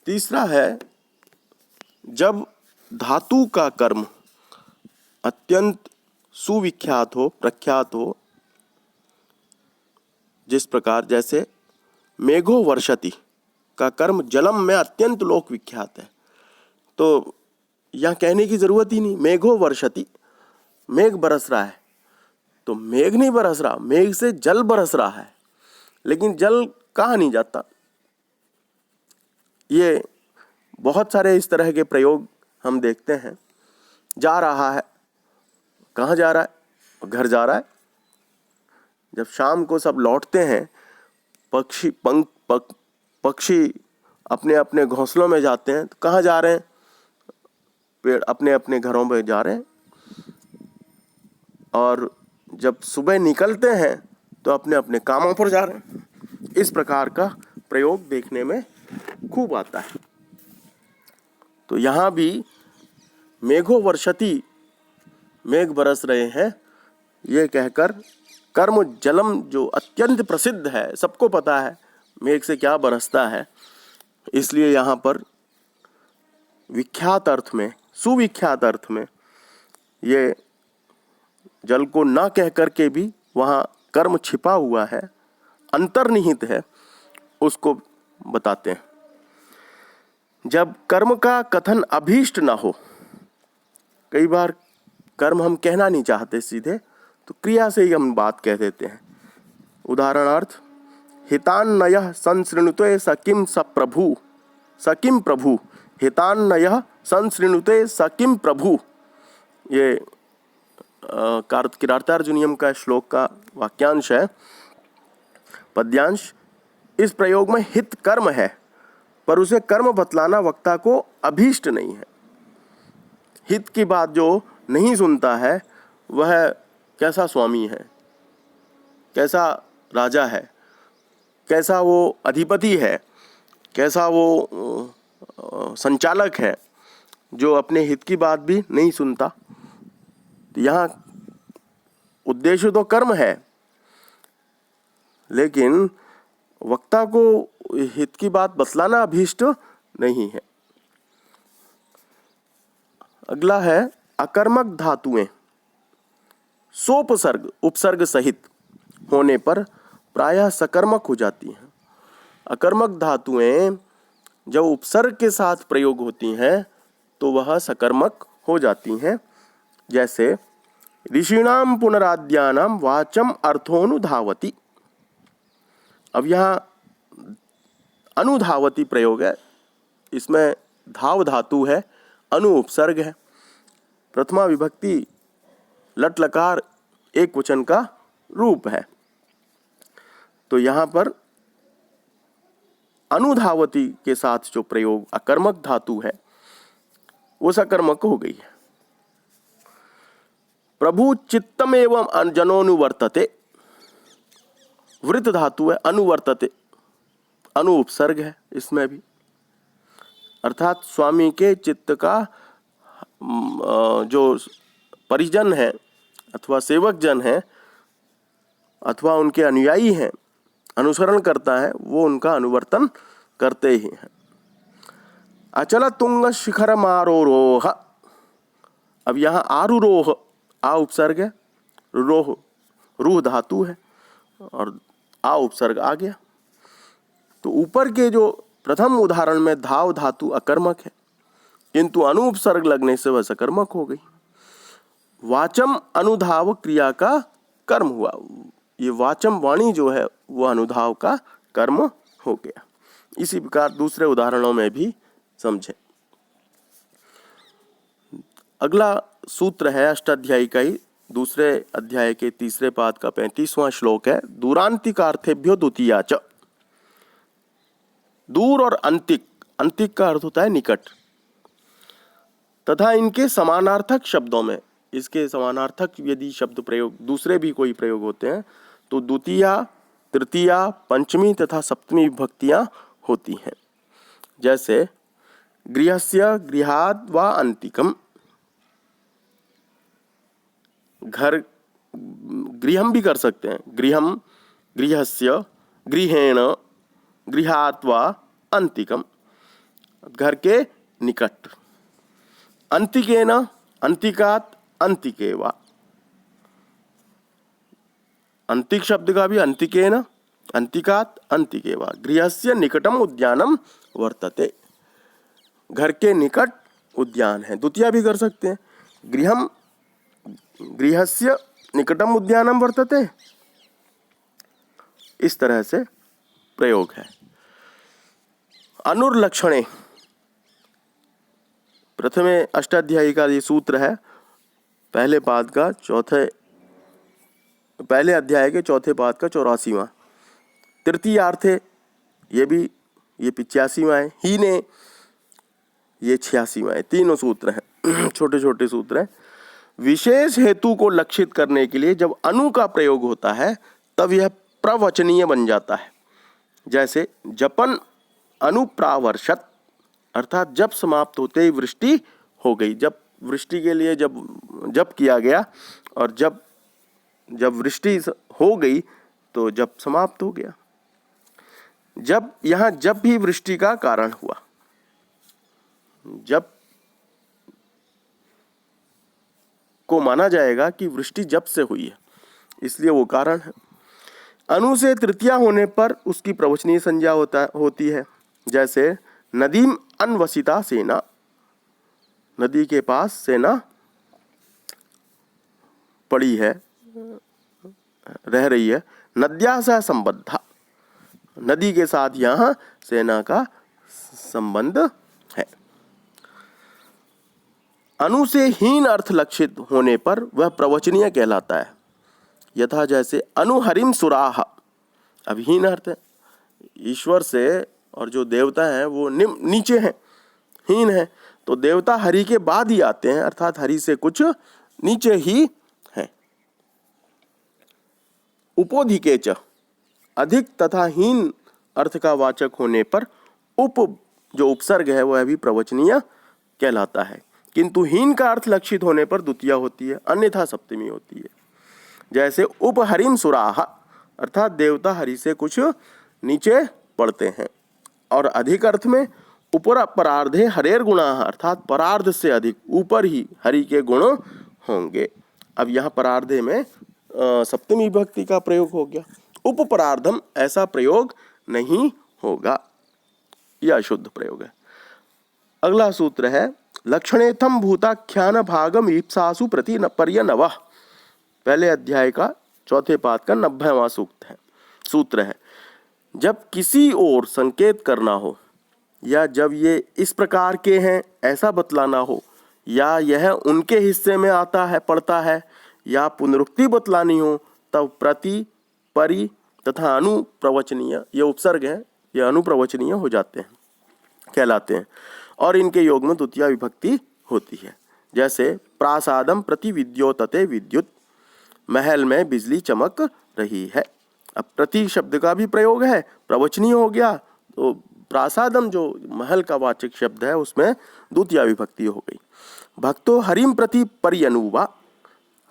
तीसरा है जब धातु का कर्म अत्यंत सुविख्यात हो, प्रख्यात हो, जिस प्रकार जैसे मेघो वर्षति का कर्म जलम में अत्यंत लोक विख्यात है। तो यह कहने की जरूरत ही नहीं, मेघो वर्षति, मेघ बरस रहा है। तो मेघ नहीं बरस रहा, मेघ से जल बरस रहा है, लेकिन जल कहाँ नहीं जाता। ये बहुत सारे इस तरह के प्रयोग हम देखते हैं। जा रहा है, कहाँ जा रहा है? घर जा रहा है। जब शाम को सब लौटते हैं, पक्षी अपने अपने घोंसलों में जाते हैं, तो कहाँ जा रहे हैं? पेड़ अपने अपने घरों में जा रहे हैं। और जब सुबह निकलते हैं तो अपने अपने कामों पर जा रहे हैं। इस प्रकार का प्रयोग देखने में खूब आता है। तो यहाँ भी मेघो वर्षति, मेघ बरस रहे हैं, ये कहकर कर्म जलम जो अत्यंत प्रसिद्ध है, सबको पता है मेघ से क्या बरसता है, इसलिए यहाँ पर विख्यात अर्थ में, सुविख्यात अर्थ में ये जल को न कह करके भी वहाँ कर्म छिपा हुआ है, अंतर्निहित है, उसको बताते हैं। जब कर्म का कथन अभीष्ट ना हो, कई बार कर्म हम कहना नहीं चाहते सीधे, तो क्रिया से ही हम बात कह देते हैं। उदाहरणार्थ, हितान्नयः संसृणुते सकिम सप्रभु, सकिम प्रभु, हितान्नयः संसृणुते सकिम प्रभु, ये किरातार्जुनीयम का श्लोक का वाक्यांश है, पद्यांश। इस प्रयोग में हित कर्म है, पर उसे कर्म बतलाना वक्ता को अभीष्ट नहीं है। हित की बात जो नहीं सुनता है वह कैसा स्वामी है, कैसा राजा है, कैसा वो अधिपति है, कैसा वो संचालक है, जो अपने हित की बात भी नहीं सुनता। तो यहाँ उद्देश्य तो कर्म है, लेकिन वक्ता को हित की बात बतलाना अभीष्ट नहीं है। अगला है अकर्मक धातुएं सोपसर्ग उपसर्ग सहित होने पर प्रायः सकर्मक हो जाती हैं। अकर्मक धातुएं जब उपसर्ग के साथ प्रयोग होती हैं तो वह सकर्मक हो जाती हैं। जैसे ऋषिणाम पुनराद्यानाम वाचम अर्थोनुधावति। अब यहाँ अनुधावति प्रयोग है, इसमें धाव धातु है, अनु उपसर्ग है, प्रथमा विभक्ति लट लकार एक वचन का रूप है। तो यहाँ पर अनुधावति के साथ जो प्रयोग अकर्मक धातु है वो सकर्मक हो गई है। प्रभु चित्तम एवं जनोनुवर्तते, वृत धातु है, अनुवर्तते, अनु उपसर्ग है इसमें भी, अर्थात स्वामी के चित्त का जो परिजन है अथवा सेवक जन है अथवा उनके अनुयायी हैं, अनुसरण करता है, वो उनका अनुवर्तन करते ही हैं। अचल तुंग शिखर मारोह। अब यहाँ आरुरोह, आ उपसर्ग है, रोह रूह धातु है और आ उपसर्ग आ गया। तो ऊपर के जो प्रथम उदाहरण में धाव धातु अकर्मक है, किंतु अनु उपसर्ग लगने से वह सकर्मक हो गई। वाचम अनुधाव क्रिया का कर्म हुआ, ये वाचम वाणी जो है वह अनुधाव का कर्म हो गया। इसी प्रकार दूसरे उदाहरणों में भी समझें। अगला सूत्र है अष्टाध्यायी का ही दूसरे अध्याय के तीसरे पाद का 35वां श्लोक है। दूरांतिकार्थेभ्यो द्वितीया च। दूर और अंतिक, अंतिक का अर्थ होता है निकट, तथा इनके समानार्थक शब्दों में, इसके समानार्थक यदि शब्द प्रयोग दूसरे भी कोई प्रयोग होते हैं तो द्वितीया, तृतीया, पंचमी तथा सप्तमी विभक्तियां होती हैं। जैसे गृहस्य गृहाद् वा अंतिकम, घर, गृहम भी कर सकते हैं, गृहम, गृहस्य, गृहेण, गृहात् वा अंतिकम, घर के निकट। अंतिकेन, अंतिकात, अंतिकेवा। अंतिक शब्द का भी अंतिकेन, अंतिकात, अंतिकेवा। गृहस्य निकटम उद्यानम वर्तते। घर के निकट उद्यान है। द्वितीया भी कर सकते हैं। गृहम, गृहस्य निकटम उद्यानम वर्तते, इस तरह से प्रयोग है। अनुर्लक्षणे, प्रथमे अष्टाध्यायी का ये सूत्र है, पहले अध्याय के चौथे पाद का 84वां। तृतीयार्थे ये 85वां है। हीने ये 86वां है। तीनों सूत्र हैं, छोटे छोटे सूत्र हैं। विशेष हेतु को लक्षित करने के लिए जब अनु का प्रयोग होता है तब यह प्रवचनीय बन जाता है। जैसे जपन अनुप्रावर्षत, अर्थात जब समाप्त होते ही वृष्टि हो गई। जब वृष्टि के लिए जब किया गया और जब वृष्टि हो गई तो जब समाप्त हो गया। जब भी वृष्टि का कारण हुआ, जब को माना जाएगा कि वृष्टि जब से हुई है, इसलिए वो कारण है। अनु से तृतीया होने पर उसकी प्रवचनीय संज्ञा होती है। जैसे नदीम अन्वसिता सेना, नदी के पास सेना पड़ी है, रह रही है। नद्या सह संबद्धा, नदी के साथ यहाँ सेना का संबंध है। अनु से हीन अर्थ लक्षित होने पर वह प्रवचनीय कहलाता है। यथा जैसे अनुहरिम सुराह, अब हीन अर्थ है। ईश्वर से और जो देवता हैं वो नीचे हैं, हीन है। तो देवता हरि के बाद ही आते हैं, अर्थात हरि से कुछ नीचे ही हैं। उपोधिके च, अधिक तथा हीन अर्थ का वाचक होने पर जो उपसर्ग है वह भी प्रवचनीय कहलाता है। किंतु हीन का अर्थ लक्षित होने पर द्वितीया होती है, अन्यथा सप्तमी होती है। जैसे उपहरिम सुराह, अर्थात देवता हरि से कुछ नीचे पड़ते हैं। और अधिक अर्थ में ऊपर परार्धे हरेर गुणा, अर्थात परार्ध से अधिक ऊपर ही हरि के गुण होंगे। अब यहाँ परार्धे में सप्तमी विभक्ति का प्रयोग हो गया। उपपरार्धम ऐसा प्रयोग नहीं होगा, यह अशुद्ध प्रयोग है। अगला सूत्र है लक्षणेथम भूताख्यान भागम ईप्सासु प्रति पर्यनवः। पहले अध्याय का चौथे पाद का 90वां सूत्र है। जब किसी ओर संकेत करना हो, या जब ये इस प्रकार के हैं ऐसा बतलाना हो, या यह उनके हिस्से में आता है पड़ता है, या पुनरुक्ति बतलानी हो, तब प्रति, परि तथा अनुप्रवचनीय, ये उपसर्ग है, ये अनुप्रवचनीय हो जाते हैं, कहलाते हैं। और इनके योग में द्वितीया विभक्ति होती है। जैसे प्रासादम प्रति विद्योतते विद्युत, महल में बिजली चमक रही है। अब प्रति शब्द का भी प्रयोग है, प्रवचनीय हो गया। तो प्रासादम जो महल का वाचक शब्द है उसमें द्वितीया विभक्ति हो गई। भक्तो हरिम प्रति पर्यनुवा,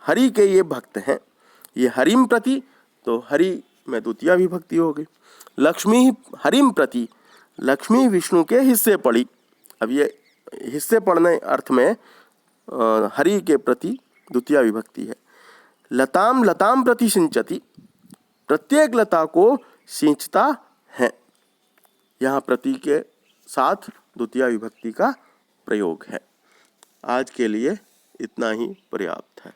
हरि के ये भक्त हैं, ये हरिम प्रति, तो हरि में द्वितीया विभक्ति हो गई। लक्ष्मी हरिम प्रति, लक्ष्मी विष्णु के हिस्से पड़ी। अब ये हिस्से पड़ने अर्थ में हरि के प्रति द्वितीया विभक्ति है। लताम लताम प्रति सिंचति, प्रत्येक लता को सींचता है। यहाँ प्रति के साथ द्वितीया विभक्ति का प्रयोग है। आज के लिए इतना ही पर्याप्त है।